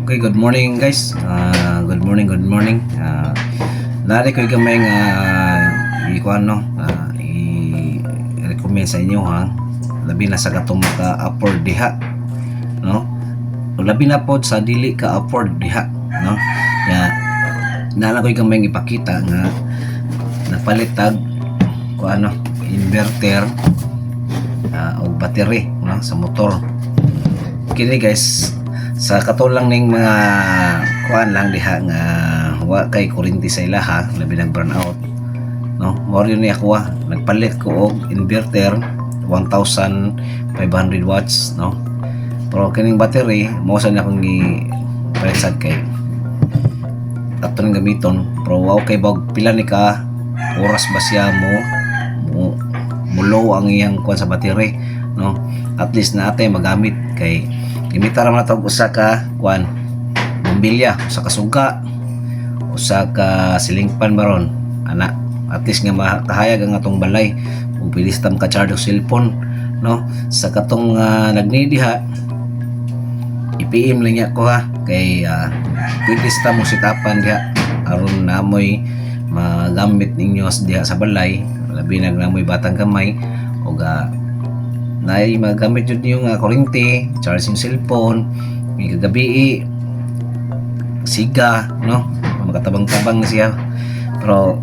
Okay, good morning guys. Good morning, good morning. Nari ko gamay nga ikuan no, i-recommend sa inyo ha. Labi na sa katong maka-afford diha, no? Labi na pod sa dili ka afford diha, no? Ya nala ko gamay ipakita nga napalit tag kuan no, inverter o battery no sa motor. Kini guys, sa katulang ning mga kuan lang diha nga wa kay kuryente sa ilaha, labi nag burn out, no? Mo rin ni ako nagpalit ko og inverter 1500 watts, no? Pero kining battery mo sa akong gipalit sad kay aton gamiton, pero wow kay bag pila ni ka oras ba siya mo low ang iyang kuan sa battery, no? At least na atay magamit kay gimitan ra man tawag usa ka kuan bombilya, usa ka suga, usa ka ceiling fan baron ana, at least nga makahayag ang atong balay ug bilis tam ka charge og cellphone, no? Sa katong nagnidiha i-PM lang niya ko ha kay pwede sa mo sitapan diha aron namoy magamit ninyo diha sa balay, labi nag namoy batang kamay ug naay magamit jud niyo nga kuryente, charging cellphone, gabi siga, no? Makatabang-tabang siya. Pero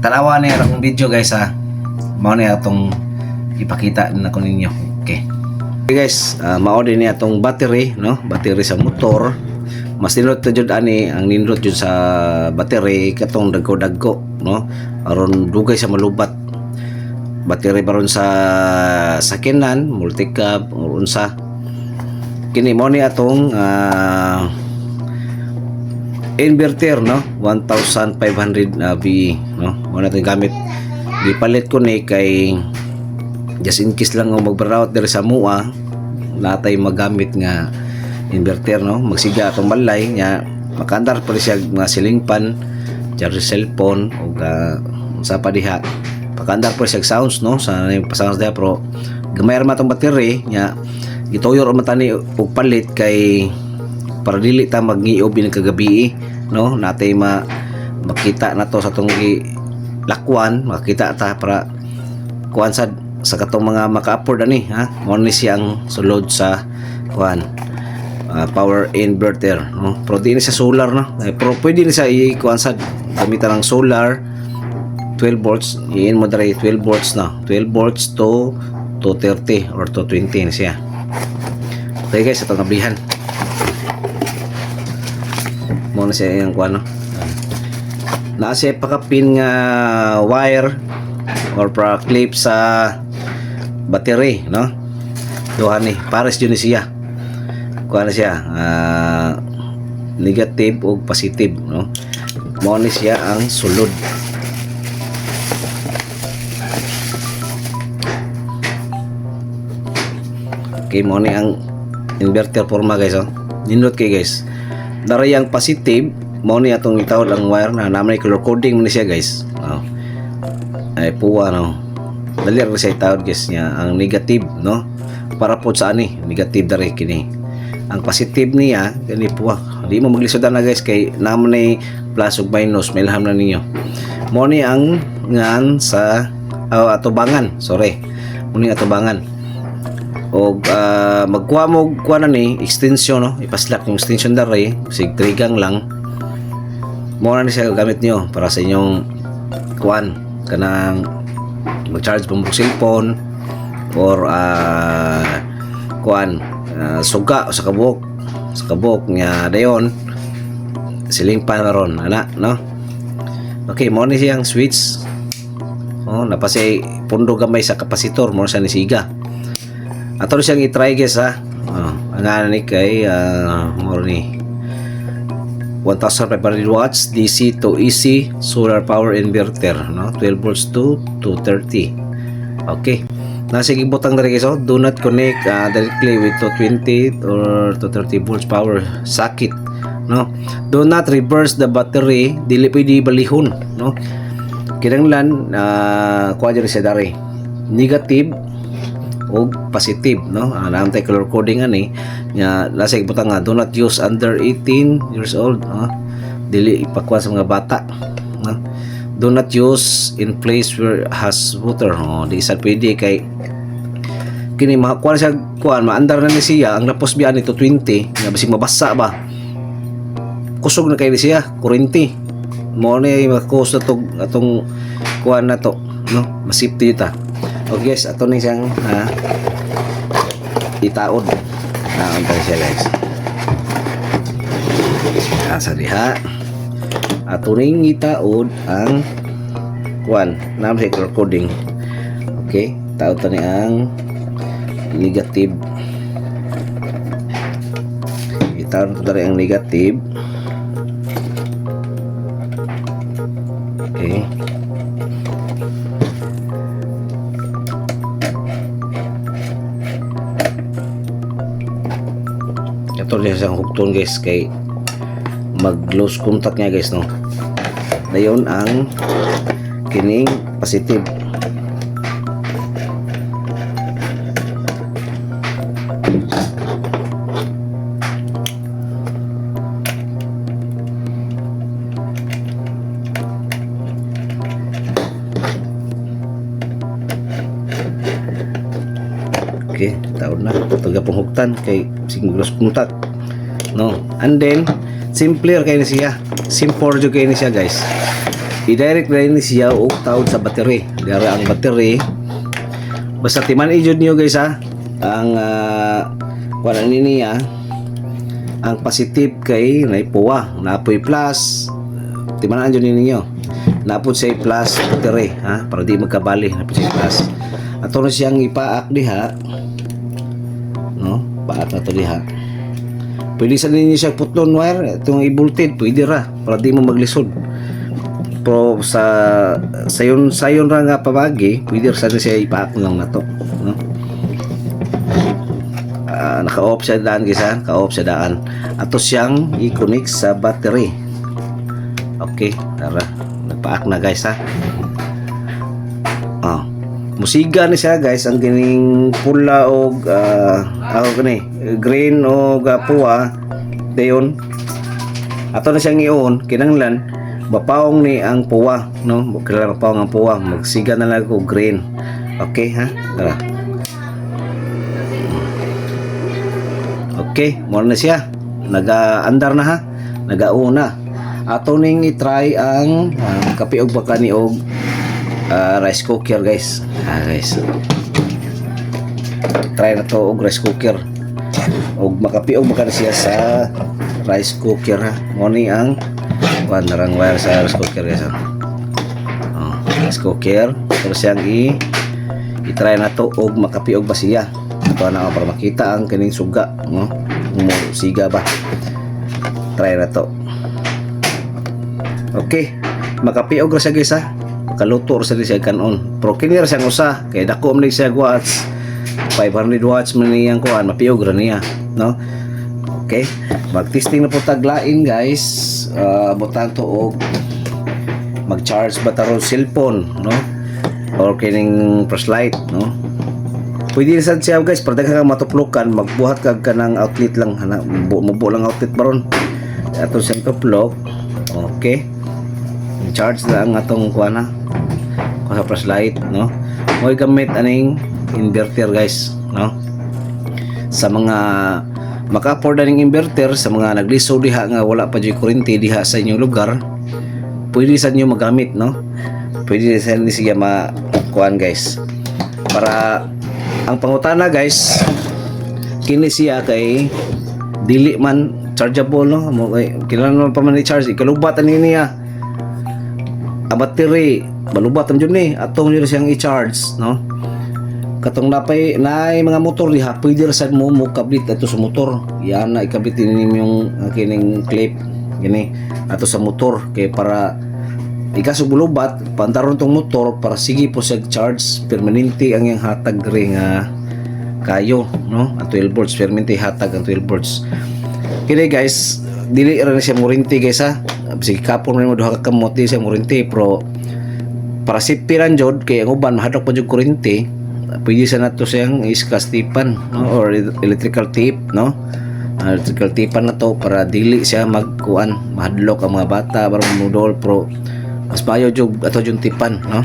tanawa na akong video guys ha. Mao na atong ipakita na ko ninyo. Okay. Okay guys, mao din ni atong battery, no? Battery sa motor. Mas nindot jud ani ang nindot jud sa battery katong dagko-dagko, no? Aron dugay sa malubat. Battery baron sa sakinan, multi-cab o unsa. Kini mo ni atong inverter, no? 1500 VE, no? Mo na itong gamit. Gipalit ko ni kay just in case lang mag-browse diri sa mua, natay magamit nga inverter, no? Magsiga atong balay nya makandar pa siya nga ceiling fan, charge cellphone o sa padiha. Pakandar po siya sounds, no? Sa pasounds diha, pero gamay ra matong battery nya gituyor man tani og palit kay para dili ta mag-ngiob bin kagabi, no? Natay makita na to sa tong lakwan, makita ta para kuan sa katong mga maka-afford ani ha. Mo ni siyang sulod sa kuan power inverter, no? Pero di ni sa solar, no? Pero pwede ni sa i-kuan sa gamitan ng solar 12 volts, iin mo dari 12 volts na. 12 volts to 230 or to 20 na siya. Okay guys, ito nablihan. Muna siya yung kuano. Naasa pakapin nga wire or para clip sa battery, no? Duha ni, pares yun siya. Kuano siya, negative o positive, no? Muna siya ang sulod. Okay, mo ni ang inverter forma guys, oh. Nindot kay guys. Dari yang positive, mo ni atong itawad ang wire na naman color coding mo ni siya guys. Oh. Ay puwa, no. Dali ra siya itawad guys niya ang negative, no. Para po sa ani, negative dari kini. Ang positive niya kani puwa. Di mo maglisodan na guys kay naman ni plus ug minus, may ilham na ninyo. Mo ni ang ngan sa atubangan, sorry. Mo ni atubangan. O magkuha mo kuha na ni extension, no? Ipaslap yung extension dari sig trigang lang mo na ni siya gamit nyo para sa inyong kuan kanang mag-charge pang cellphone or kuan suga sa kabuk nya dayon ceiling fan ron ana, no? Okay, mo ni siyang switch, napasay pundo gamay sa kapasitor mo sa nisiga. Ato siyang i-try guys ha. Ang ano ni kay more ni 1500 watts DC to AC solar power inverter, no? 12 volts to 230. Okay. Nasa gibutang diri guys, do not connect directly with 220 or 230 volts power socket, no? Do not reverse the battery, dili pwede balihon, no? Kinahanglan kuha diri sa dari negative og positive, no? Naantay color coding ani nya lasig butang nga do not use under 18 years old, no? Dili ipakuha sa mga bata, no? Do not use in place where has water, no? Di sad pwede kay kini makakuha siya kuan maandar na ni siya ang lapos biyan nito 20 nga basig mabasa ba kusog na kay ni siya 40 mo ni makakos na atong kuan na to, no? Masipti ta. Okay guys, ato ni siyang itaod na ang siya guys. Sa diha ato ning itaod ang kuan na sa recording. Okay, taod ta ni ang negative. Itaod ko dari ang negative. Okay. Ito rin siyang hugton guys kay mag lose contact niya guys, no? Dayon ang kining positive. Okay, taon na taga panghugtan kay singgulos contact, no? And then simpler kay ni siya, simple jud kay ni siya guys. I-direct na ni siya og taod sa battery. Dara ang battery basta timan ijud niyo guys ang wala niya ang positive kay naipuwa napoy plus timan jud ninyo napod say plus battery para di magkabali napod say plus ato na siyang ipaak diha, no? Paak na to diha. Pwede sa ninyo siya putlon wire itong i-voltage pwede ra para di mo maglisod. Pero sayon ra nga pabagi pwede sa siya ipaak lang na to, no? Naka-off siya daan guys, naka-off siya daan. Ato siyang i-connect sa battery. Okay, tara nagpaak na guys musiga ni siya guys ang gining pula og green og puwa dayon ato na siyang i-on kinanglan bapaong ni ang puwa, no? Kailangan bapaong ang puwa magsiga na lang og green. Okay tara. Okay, mo na siya naga-andar na naga-una ato ning i-try ang kape og baka ni og rice cooker guys. Guys, try na to og rice cooker og makapiog baka siya sa rice cooker mo ni ang narang wire sa rice cooker guys. Rice cooker pero siyang i-try na to og makapiog ba siya ito na para makita ang kining suga, no? Siga ba try na to. Okay, makapiog ra siya guys kaluto sa siya kanon pero kini ra siyang usa kay dako man siya watts 500 watts man niyang kuan mapiog ra niya, no? Okay, mag-testing na po taglain guys. Butang to og mag-charge ba taro cellphone, no? Or kining flashlight, no? Pwede rin sad siya guys para daghang matuplukan magbuhat kag kanang outlet lang mubo lang outlet baron ato siyang tuplok. Okay, charge na ang atong kuana sa flashlight, no? Mo'y gamit aning inverter guys, no? Sa mga maka-afford aning inverter sa mga nagliso diha nga wala pa jud kuryente diha sa inyong lugar pwede sa inyo magamit, no? Pwede sa ni siya kuan guys para ang pangutana guys kini siya kay dili man chargeable, no? Kailangan pa man i-charge ikalubat ani niya ang battery balubat jud ni atong yun siyang i-charge, no? Katong napay naay mga motor diha pwede ra sad mo kablit ato sa motor yan na ikablit din yung kining clip gini ato sa motor kay para ikasog bulubat pantaron tong motor para sige po sa charge permanente ang yang hatag ring kayo, no? Ang 12 volts permanente hatag ang 12 volts kini guys dili ra na siya morinti guys sige kapon mo duha ka kamot di siya morinti pero para sipiran jud kay ang uban mahadlok pa jud kuryente pwede sa nato siyang iskas tipan, no? Or electrical tape, no? Electrical tape na to para dili siya magkuan mahadlok ang mga bata barang mudol pro mas payo jud ato yung tipan, no?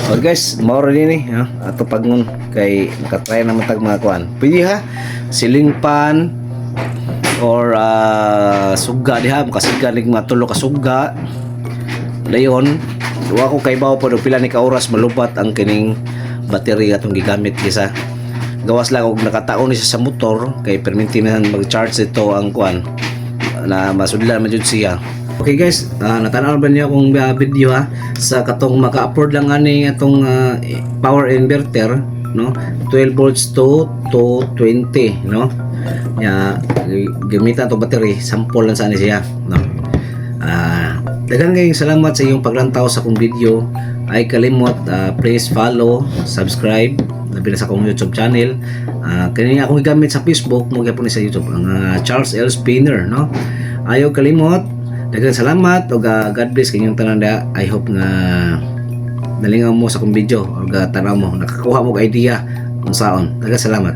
So guys, mao rin ni ato pagngon kay nakatry naman tag mga kuan. Pwede ha ceiling fan or suga diha makasiga ning matulo ka suga. Dayon duwa ko kay bawo pa pila ni ka oras malubat ang kining battery atong gigamit kisa gawas lang og nakataon ni siya sa motor kay perminti na mag-charge ito ang kuan na masudlan man jud siya. Okay guys, natanaw ba niyo akong video sa katong maka-afford lang ani atong power inverter, no? 12 volts to 20, no? Ya gamitan to battery, sample lang sa ani siya, no? Daghang kayong salamat sa iyong paglantaw sa akong video. Ay kalimot please follow, subscribe labi na sa akong YouTube channel. Kani akong gamit sa Facebook mo gyapon ni sa YouTube ang Charles L. Spinner, no? Ayaw kalimot. Daghang salamat ug God bless kanyang tanan da. I hope nga nalingaw mo sa akong video ug tanaw mo nakakuha mo og idea kung saon. Daghang salamat.